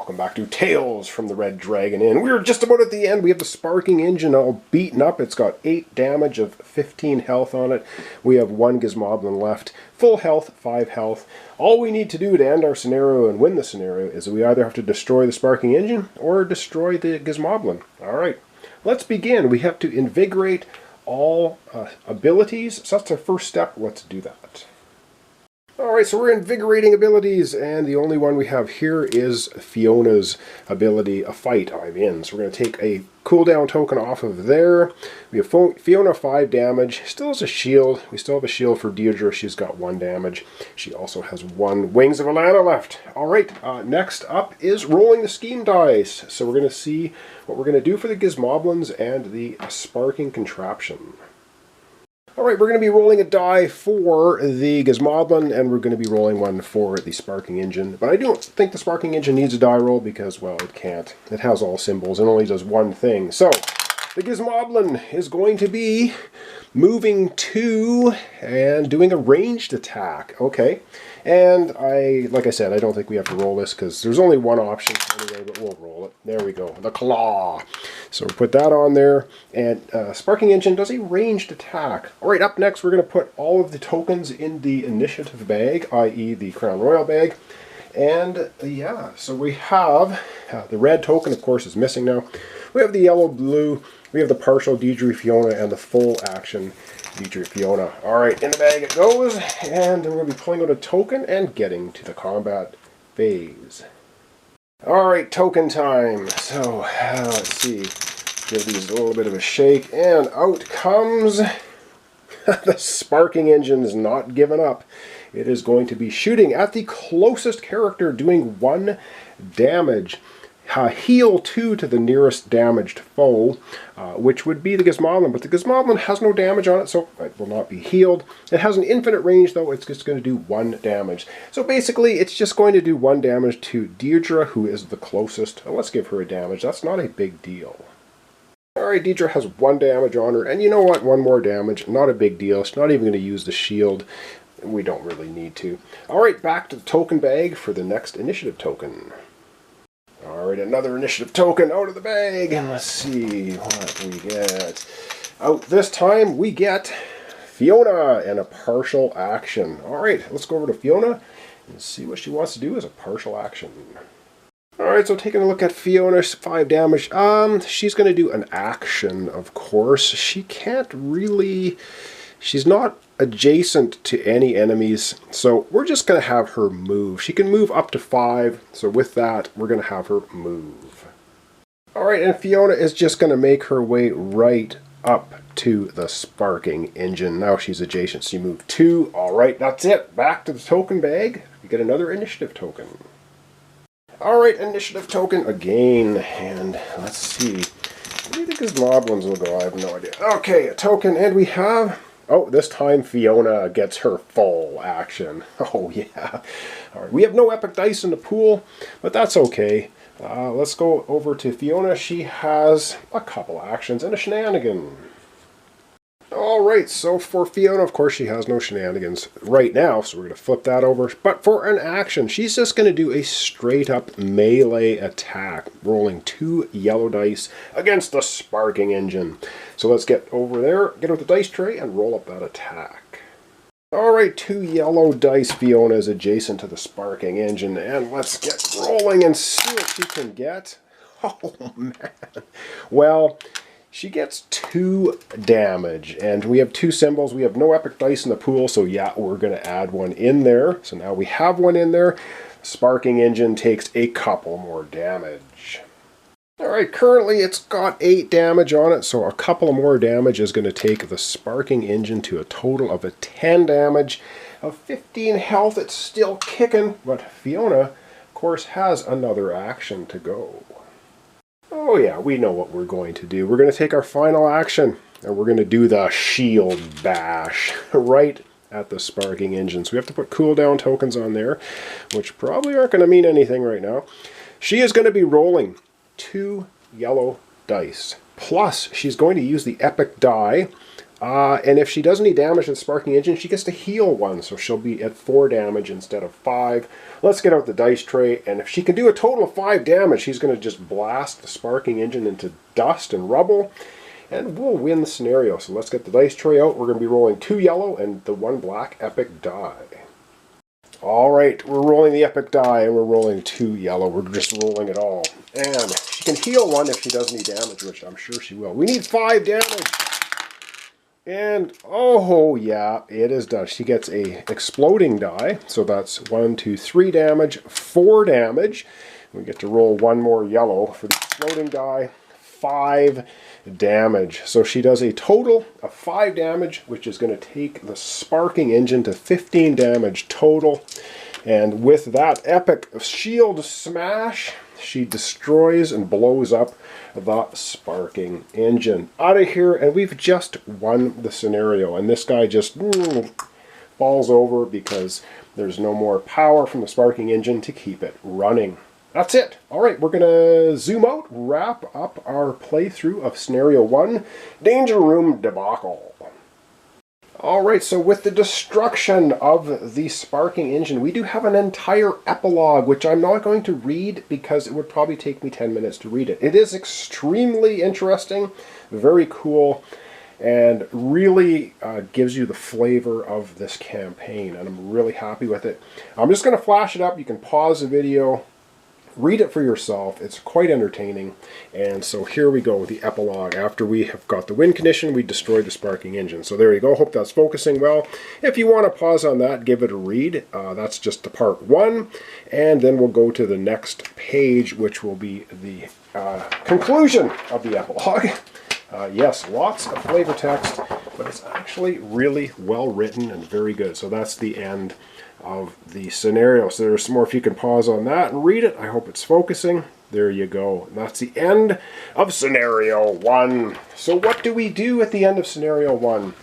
Welcome back to Tales from the Red Dragon Inn. We're just about at the end. We have the Sparking engine all beaten up. It's got 8 damage of 15 health on it. We have 1 Gizmoblin left. Full health, 5 health. All we need to do to end our scenario and win the scenario is we either have to destroy the Sparking engine or destroy the Gizmoblin. Alright, let's begin. We have to invigorate all abilities. So that's our first step. Let's do that. Alright, so we're invigorating abilities, and the only one we have here is Fiona's ability, a fight I'm in. So we're going to take a cooldown token off of there. We have Fiona 5 damage, still has a shield. We still have a shield for Deirdre, she's got 1 damage. She also has 1 Wings of Alana left. Alright, next up is rolling the scheme dice. So we're going to see what we're going to do for the Gizmoblins and the Sparking contraption. Alright, we're going to be rolling a die for the Gizmoblin, and we're going to be rolling one for the Sparking engine. But I don't think the Sparking engine needs a die roll because, well, it can't. It has all symbols and only does one thing. So, the Gizmoblin is going to be moving 2 and doing a ranged attack. Okay. And like I said, I don't think we have to roll this because there's only one option anyway, but we'll roll it. There we go. The claw. So we'll put that on there. And Sparking engine does a ranged attack. Alright, up next we're going to put all of the tokens in the initiative bag, i.e. the Crown Royal bag. And yeah, so we have the red token, of course, is missing now. We have the yellow, blue, we have the partial Deidre Fiona, and the full action Deidre Fiona. Alright, in the bag it goes, and we're going to be pulling out a token and getting to the combat phase. Alright, token time. So, let's see. Give these a little bit of a shake, and out comes the Sparking engine's not giving up. It is going to be shooting at the closest character, doing 1 damage. Heal 2 to the nearest damaged foe, which would be the Gizmoblin, but the Gizmoblin has no damage on it, so it will not be healed. It has an infinite range, though. It's just going to do 1 damage. So basically, it's just going to do 1 damage to Deirdre, who is the closest. Let's give her a damage. That's not a big deal. Alright, Deirdre has 1 damage on her, and you know what? 1 more damage. Not a big deal. She's not even going to use the shield. We don't really need to. Alright, back to the token bag for the next initiative token. Alright, another initiative token out of the bag, and let's see what we get. Out this time, we get Fiona and a partial action. Alright, let's go over to Fiona and see what she wants to do as a partial action. Alright, so taking a look at Fiona's 5 damage. She's going to do an action, of course. She can't really... She's not adjacent to any enemies, so we're just going to have her move. She can move up to 5, so with that, we're going to have her move. Alright, and Fiona is just going to make her way right up to the Sparking engine. Now she's adjacent, so you move 2. Alright, that's it. Back to the token bag. You get another initiative token. Alright, initiative token again, and let's see. Where do you think his Moblins will go? I have no idea. Okay, a token, and we have... Oh, this time Fiona gets her full action. Oh, yeah. All right, we have no epic dice in the pool, but that's okay. Let's go over to Fiona. She has a couple actions and a shenanigan. All right, so for Fiona, of course, she has no shenanigans right now, so we're going to flip that over. But for an action, she's just going to do a straight-up melee attack, rolling 2 yellow dice against the Sparking engine. So let's get over there, get out the dice tray, and roll up that attack. All right, 2 yellow dice. Fiona is adjacent to the Sparking engine, and let's get rolling and see what she can get. Oh, man. Well... She gets 2 damage, and we have 2 symbols. We have no epic dice in the pool, so yeah, we're going to add 1 in there. So now we have 1 in there. Sparking engine takes a couple more damage. Alright, currently it's got 8 damage on it, so a couple more damage is going to take the Sparking engine to a total of 10 damage. Of 15 health, it's still kicking, but Fiona, of course, has another action to go. Oh yeah, we know what we're going to do. We're going to take our final action, and we're going to do the shield bash right at the Sparking engine. So we have to put cooldown tokens on there, which probably aren't going to mean anything right now. She is going to be rolling 2 yellow dice. Plus, she's going to use the epic die And if she does any damage to the Sparking Engine, she gets to heal 1, so she'll be at 4 damage instead of 5. Let's get out the dice tray, and if she can do a total of 5 damage, she's going to just blast the Sparking Engine into dust and rubble, and we'll win the scenario. So let's get the dice tray out. We're going to be rolling 2 yellow and the 1 black epic die. Alright, we're rolling the epic die, and we're rolling 2 yellow. We're just rolling it all. And she can heal 1 if she does any damage, which I'm sure she will. We need 5 damage! And, oh yeah, it is done. She gets a exploding die, so that's 1, 2, 3 damage, 4 damage. We get to roll 1 more yellow for the exploding die, 5 damage. So she does a total of 5 damage, which is going to take the Sparking Engine to 15 damage total. And with that epic shield smash, she destroys and blows up the Sparking Engine. Out of here, and we've just won the scenario. And this guy just falls over because there's no more power from the Sparking Engine to keep it running. That's it. Alright, we're going to zoom out, wrap up our playthrough of Scenario 1, Danger Room Debacle. Alright, so with the destruction of the Sparking Engine, we do have an entire epilogue, which I'm not going to read because it would probably take me 10 minutes to read it. It is extremely interesting, very cool, and really gives you the flavor of this campaign, and I'm really happy with it. I'm just going to flash it up. You can pause the video, read it for yourself. It's quite entertaining. And so here we go with the epilogue. After we have got the win condition, we destroyed the Sparking Engine. So there you go. Hope that's focusing well. If you want to pause on that, give it a read. That's just the part 1. And then we'll go to the next page, which will be the conclusion of the epilogue. Yes, lots of flavor text, but it's actually really well written and very good. So that's the end of the scenario. So there's some more. If you can pause on that and read it, I hope it's focusing. There you go. And that's the end of Scenario 1. So what do we do at the end of Scenario 1?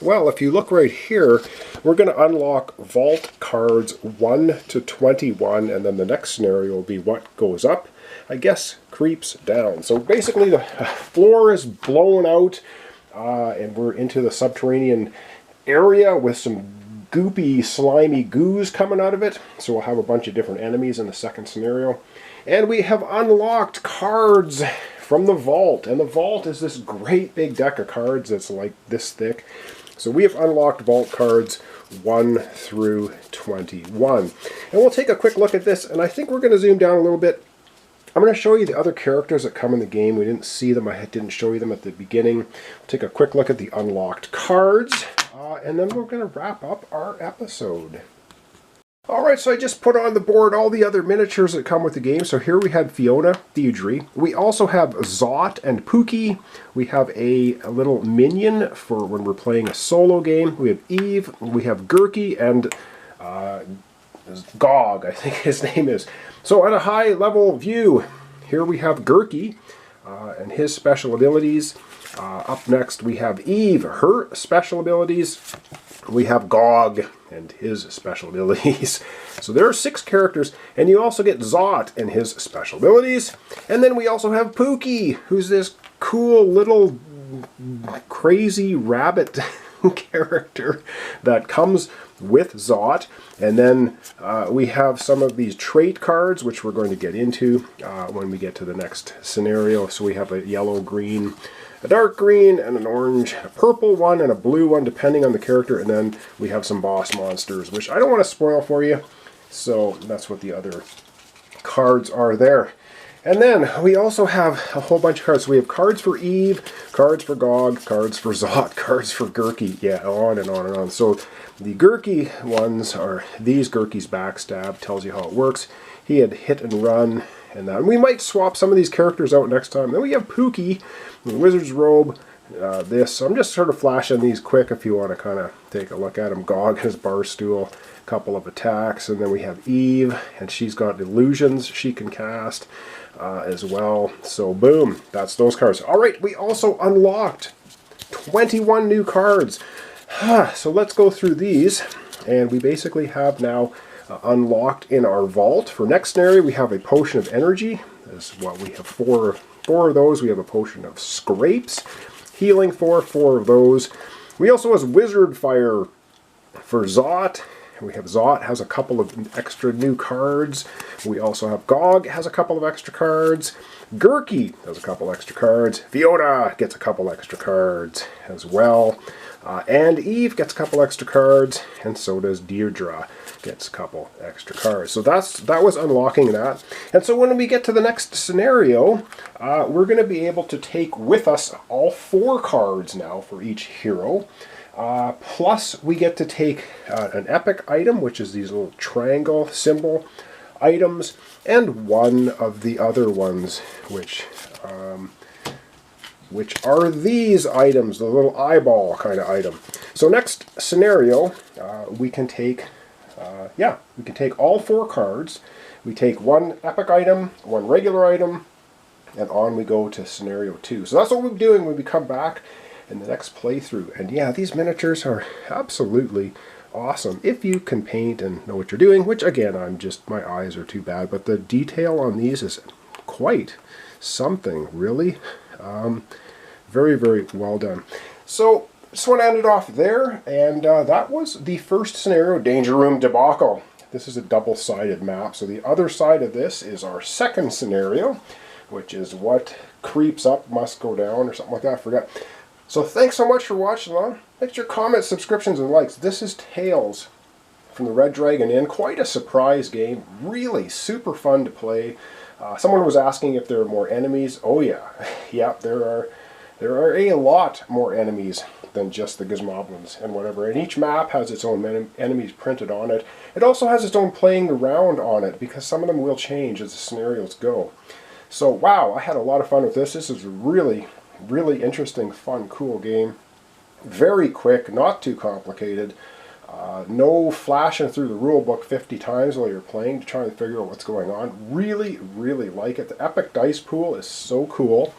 Well, if you look right here, we're going to unlock vault cards 1 to 21, and then the next scenario will be what goes up, I guess, creeps down. So basically the floor is blown out, and we're into the subterranean area with some goopy, slimy goos coming out of it. So we'll have a bunch of different enemies in the second scenario. And we have unlocked cards from the vault. And the vault is this great big deck of cards that's like this thick. So we have unlocked vault cards 1 through 21. And we'll take a quick look at this. And I think we're going to zoom down a little bit. I'm going to show you the other characters that come in the game. We didn't see them. I didn't show you them at the beginning. We'll take a quick look at the unlocked cards. And then we're going to wrap up our episode. Alright, so I just put on the board all the other miniatures that come with the game. So here we had Fiona, Deirdre. We also have Zot and Pookie. We have a little minion for when we're playing a solo game. We have Eve. We have Gurky and Gog, I think his name is. So at a high level view, here we have Gurky and his special abilities. Up next we have Eve, her special abilities. We have Gog and his special abilities. So there are 6 characters, and you also get Zot and his special abilities. And then we also have Pookie, who's this cool little crazy rabbit character that comes with Zot. And then we have some of these trait cards, which we're going to get into when we get to the next scenario. So we have a yellow, green, a dark green, and an orange, a purple one, and a blue one, depending on the character. And then we have some boss monsters, which I don't want to spoil for you. So that's what the other cards are there. And then we also have a whole bunch of cards. So we have cards for Eve, cards for Gog, cards for Zot, cards for Gurky. Yeah, on and on and on. So the Gurky ones are these. Gurky's backstab tells you how it works. He had hit and run. And we might swap some of these characters out next time. Then we have Pookie, the Wizard's Robe, this. So I'm just sort of flashing these quick if you want to kind of take a look at them. Gog has bar stool, a couple of attacks. And then we have Eve, and she's got illusions she can cast as well. So boom, that's those cards. All right, we also unlocked 21 new cards. So let's go through these. And we basically have now unlocked in our vault. For next scenario, we have a potion of energy. That's what we have, four of those. We have a potion of scrapes. healing for 4 of those. We also have Wizard Fire for Zot. We have Zot has a couple of extra new cards. We also have Gog has a couple of extra cards. Gurky has a couple extra cards. Fiona gets a couple extra cards as well. And Eve gets a couple extra cards, and so does Deirdre gets a couple extra cards. So that was unlocking that. And so when we get to the next scenario, we're going to be able to take with us all 4 cards now for each hero. Plus we get to take an epic item, which is these little triangle symbol items, and one of the other ones, which are these items, the little eyeball kind of item. So next scenario, we can take all 4 cards. We take one epic item, one regular item, and on we go to scenario 2. So that's what we'll be doing when we come back in the next playthrough. And yeah, these miniatures are absolutely awesome if you can paint and know what you're doing, which again, my eyes are too bad, but the detail on these is quite something, really. Very, very well done. So just want to end it off there, and that was the first scenario, Danger Room Debacle. This is a double-sided map, so the other side of this is our second scenario, which is what creeps up must go down, or something like that, I forgot. So thanks so much for watching along. Thanks for your comments, subscriptions, and likes. This is Tales from the Red Dragon Inn. Quite a surprise game. Really super fun to play. Someone was asking if there are more enemies. Oh yeah. Yeah, there are a lot more enemies than just the Gizmoblins and whatever. And each map has its own enemies printed on it. It also has its own playing around on it, because some of them will change as the scenarios go. So wow, I had a lot of fun with this. This is really, really interesting, fun, cool game. Very quick, not too complicated. No flashing through the rule book 50 times while you're playing to try and figure out what's going on. Really, really like it. The epic dice pool is so cool.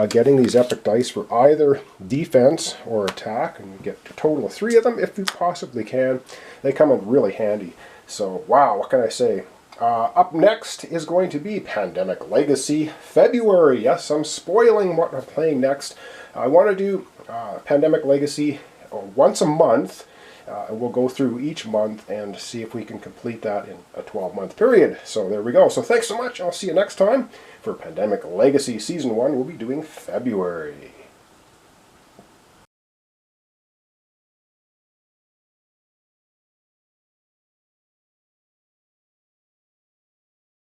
Getting these epic dice for either defense or attack, and you get a total of 3 of them if you possibly can. They come in really handy. So wow, what can I say? Up next is going to be Pandemic Legacy February. Yes, I'm spoiling what I'm playing next. I want to do Pandemic Legacy once a month. And we'll go through each month and see if we can complete that in a 12-month period. So there we go. So thanks so much. I'll see you next time for Pandemic Legacy Season 1. We'll be doing February.